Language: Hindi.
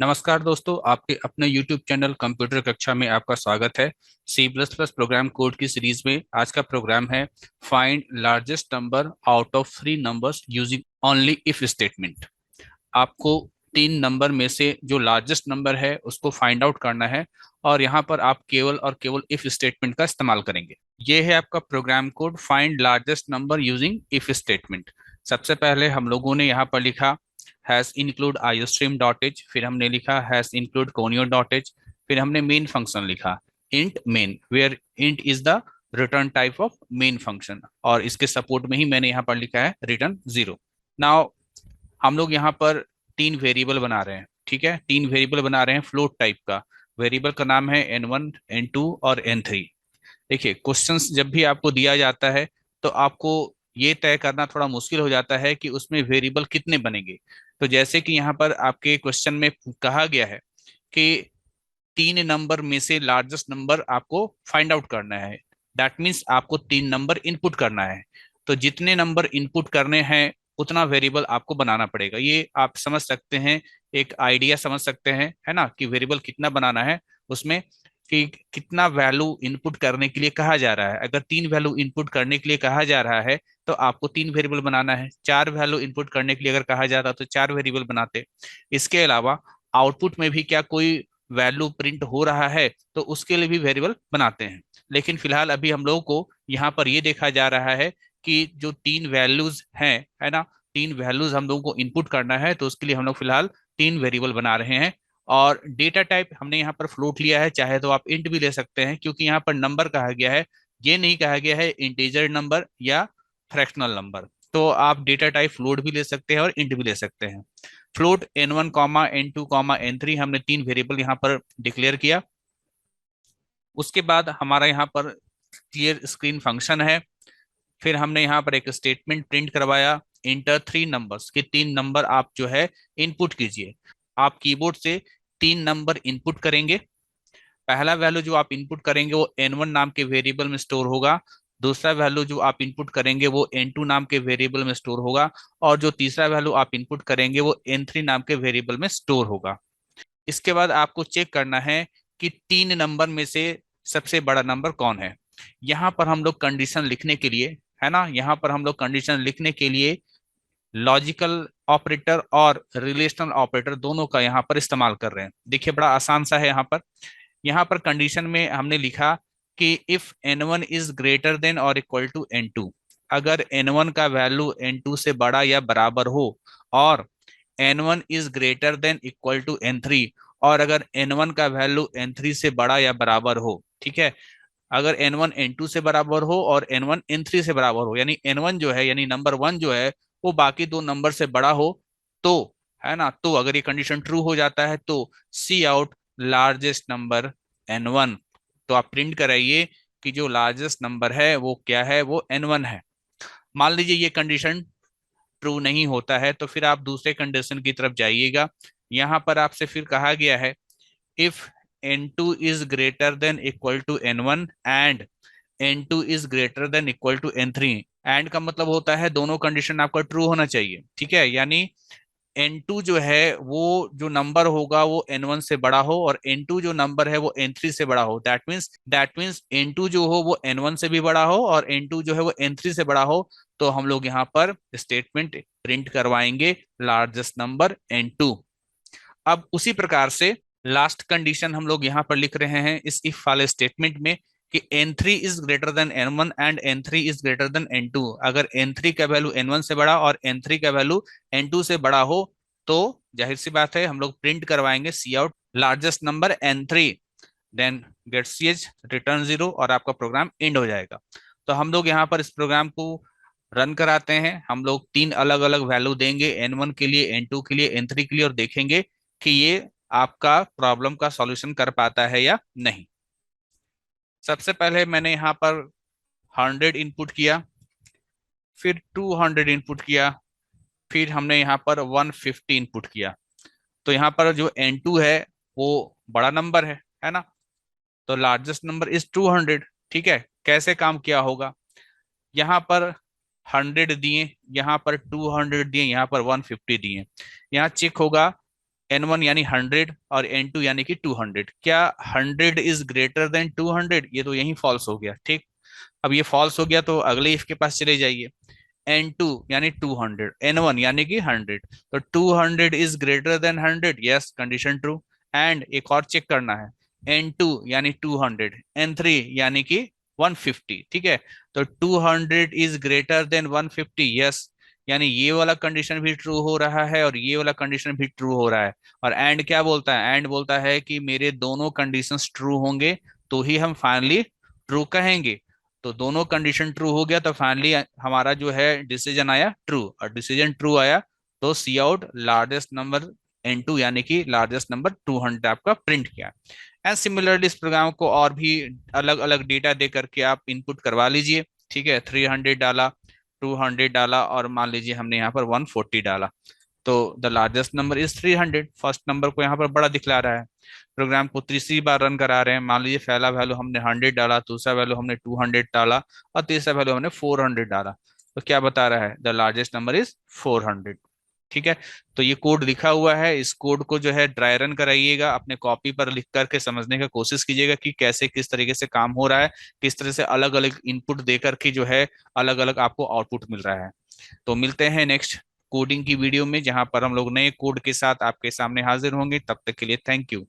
नमस्कार दोस्तों, आपके अपने YouTube चैनल कंप्यूटर कक्षा में आपका स्वागत है। C plus plus program code की सीरीज में आज का प्रोग्राम है find largest number out of three numbers using only if statement. आपको तीन नंबर में से जो लार्जेस्ट नंबर है उसको फाइंड आउट करना है और यहाँ पर आप केवल और केवल इफ स्टेटमेंट का इस्तेमाल करेंगे। ये है आपका program code find largest number using if statement. सबसे पहले हम लोगों ने यहाँ पर लिखा hash include iostream dot h, फिर हमने लिखा hash include conio dot h, फिर हमने मेन फंक्शन लिखा int main where int is the return type of main function, और इसके सपोर्ट में ही मैंने यहाँ पर लिखा है रिटर्न जीरो। नाउ हम लोग यहाँ पर तीन वेरिएबल बना रहे हैं। ठीक है, तीन वेरिएबल बना रहे हैं फ्लोट टाइप का। वेरिएबल का नाम है n1 n2 और n3। देखिए, क्वेश्चंस जब भी आपको दिया जाता है तो आपको ये तय करना थोड़ा मुश्किल हो जाता है कि उसमें वेरिएबल कितने बनेंगे। तो जैसे कि यहाँ पर आपके क्वेश्चन में कहा गया है कि तीन नंबर में से लार्जेस्ट नंबर आपको फाइंड आउट करना है। दैट मीन्स आपको तीन नंबर इनपुट करना है। तो जितने नंबर इनपुट करने हैं उतना वेरिएबल आपको बनाना पड़ेगा। ये आप समझ सकते हैं, एक आइडिया समझ सकते हैं, है ना, कि वेरिएबल कितना बनाना है उसमें, कि कितना वैल्यू इनपुट करने के लिए कहा जा रहा है। अगर तीन वैल्यू इनपुट करने के लिए कहा जा रहा है तो आपको तीन वेरिएबल बनाना है। चार वैल्यू इनपुट करने के लिए अगर कहा जाता तो चार वेरिएबल बनाते। इसके अलावा आउटपुट में भी क्या कोई वैल्यू प्रिंट हो रहा है तो उसके लिए भी वेरिएबल बनाते हैं। लेकिन फिलहाल अभी हम लोगों को यहाँ पर ये देखा जा रहा है कि जो तीन वैल्यूज हैं, है ना, तीन वैल्यूज हम लोगों को इनपुट करना है, तो उसके लिए हम लोग फिलहाल तीन वेरिएबल बना रहे हैं। और डेटा टाइप हमने यहाँ पर फ्लोट लिया है, चाहे तो आप इंट भी ले सकते हैं, क्योंकि यहाँ पर नंबर कहा गया है, ये नहीं कहा गया है इंटीजर नंबर या फ्रैक्शनल नंबर। तो आप डेटा टाइप फ्लोट भी ले सकते हैं और इंट भी ले सकते हैं। Float n1 comma n2 comma n3 हमने तीन वेरिएबल यहाँ पर डिक्लेयर किया। उसके बाद हमारा यहाँ पर क्लियर स्क्रीन फंक्शन है। फिर हमने यहाँ पर एक स्टेटमेंट प्रिंट करवाया, इंटर थ्री नंबर्स, कि तीन नंबर आप जो है इनपुट कीजिए। आप कीबोर्ड से तीन नंबर इनपुट करेंगे। पहला वैल्यू जो आप इनपुट करेंगे वो n1 नाम के वेरिएबल में स्टोर होगा। दूसरा वैल्यू जो आप इनपुट करेंगे वो n2 नाम के वेरिएबल में स्टोर होगा। और जो तीसरा वैल्यू आप इनपुट करेंगे वो n3 नाम के वेरिएबल में स्टोर होगा। इसके बाद आपको चेक करना है कि तीन नंबर में से सबसे बड़ा नंबर कौन है। यहाँ पर हम लोग कंडीशन लिखने के लिए, है ना, यहाँ पर हम लोग कंडीशन लिखने के लिए लॉजिकल ऑपरेटर और रिलेशनल ऑपरेटर दोनों का यहाँ पर इस्तेमाल कर रहे हैं। देखिए, बड़ा आसान सा है। यहाँ पर कंडीशन में हमने लिखा कि if n1 is greater then और इक्वल टू n2, अगर n1 का वैल्यू n2 से बड़ा या बराबर हो, और n1 is greater than equal to n3, और अगर n1 का वैल्यू n3 से बड़ा या बराबर हो। ठीक है, अगर n1 n2 से बराबर हो और n1 n3 से बराबर हो, यानी n1 जो है, यानी नंबर वन जो है, वो बाकी दो नंबर से बड़ा हो, तो, है ना, तो अगर ये कंडीशन ट्रू हो जाता है तो सी आउट लार्जेस्ट नंबर n1। तो आप प्रिंट कराइए कि जो लार्जेस्ट नंबर है वो क्या है, वो n1 है। मान लीजिए ये कंडीशन ट्रू नहीं होता है तो फिर आप दूसरे कंडीशन की तरफ जाइएगा। यहाँ पर आपसे फिर कहा गया है if n2 is greater than equal to n1 and n2 is greater than equal to n3। And का मतलब होता है दोनों कंडीशन आपका ट्रू होना चाहिए। ठीक है, यानी n2 जो है वो जो नंबर होगा वो n1 से बड़ा हो, और n2 जो नंबर है वो n3 से बड़ा हो। दैट मीन्स n2 जो हो वो n1 से भी बड़ा हो और n2 जो है वो n3 से बड़ा हो। तो हम लोग यहाँ पर स्टेटमेंट प्रिंट करवाएंगे लार्जेस्ट नंबर n2। अब उसी प्रकार से लास्ट कंडीशन हम लोग यहाँ पर लिख रहे हैं इस इफ वाले स्टेटमेंट में कि n3 is greater then n1 and n3 is greater then n2। अगर n3 का वैल्यू n1 से बड़ा और n3 का वैल्यू n2 से बड़ा हो तो जाहिर सी बात है हम लोग प्रिंट करवाएंगे cout largest number n3, then get C H return zero, और आपका प्रोग्राम एंड हो जाएगा। तो हम लोग यहाँ पर इस प्रोग्राम को रन कराते हैं। हम लोग तीन अलग अलग वैल्यू देंगे, n1 के लिए, n2 के लिए, n3 के लिए, और देखेंगे कि ये आपका प्रॉब्लम का सॉल्यूशन कर पाता है या नहीं। सबसे पहले मैंने यहाँ पर 100 इनपुट किया, फिर 200 इनपुट किया, फिर हमने यहाँ पर 150 इनपुट किया। तो यहाँ पर जो n2 है वो बड़ा नंबर है ना, तो लार्जेस्ट नंबर इज 200। ठीक है, कैसे काम किया होगा, यहाँ पर 100 दिए, यहाँ पर 200 दिए, यहाँ पर 150 दिए। यहाँ चेक होगा N1 यानी 100 और N2 यानी कि 200। क्या 100 इज ग्रेटर देन 200? ये तो यही फॉल्स हो गया। ठीक, अब ये फॉल्स हो गया तो अगले इफ के पास चले जाइए। N2 यानी 200, N1 यानी कि 100, तो 200 is greater then 100, yes, condition true. And एक और चेक करना है, N2 यानी 200, N3 यानी कि 150। ठीक है, तो 200 इज ग्रेटर देन 150, यस, यानी ये वाला कंडीशन भी ट्रू हो रहा है और ये वाला कंडीशन भी ट्रू हो रहा है। और एंड क्या बोलता है? एंड बोलता है कि मेरे दोनों कंडीशंस ट्रू होंगे तो ही हम फाइनली ट्रू कहेंगे। तो दोनों कंडीशन ट्रू हो गया तो फाइनली हमारा जो है डिसीजन आया ट्रू, और डिसीजन ट्रू आया तो सी आउट लार्जेस्ट नंबर N2 यानी कि लार्जेस्ट नंबर 200 आपका प्रिंट किया। एंड सिमिलरली इस प्रोग्राम को और भी अलग अलग डेटा दे करके आप इनपुट करवा लीजिए। ठीक है, 300 डाला, 200 डाला और मान लीजिए हमने यहाँ पर 140 डाला, तो the largest number is 300। First number को यहाँ पर बड़ा दिखला रहा है। प्रोग्राम को तीसरी बार रन करा रहे हैं, मान लीजिए पहला वैल्यू हमने 100 डाला, दूसरा वैल्यू हमने 200 डाला और तीसरा वैल्यू हमने 400 डाला, तो क्या बता रहा है? The largest number is 400। ठीक है, तो ये कोड लिखा हुआ है, इस कोड को जो है ड्राई रन कराइएगा, अपने कॉपी पर लिख करके समझने का कोशिश कीजिएगा कि कैसे किस तरीके से काम हो रहा है, किस तरह से अलग अलग इनपुट दे करके जो है अलग अलग आपको आउटपुट मिल रहा है। तो मिलते हैं नेक्स्ट कोडिंग की वीडियो में, जहां पर हम लोग नए कोड के साथ आपके सामने हाजिर होंगे। तब तक के लिए थैंक यू।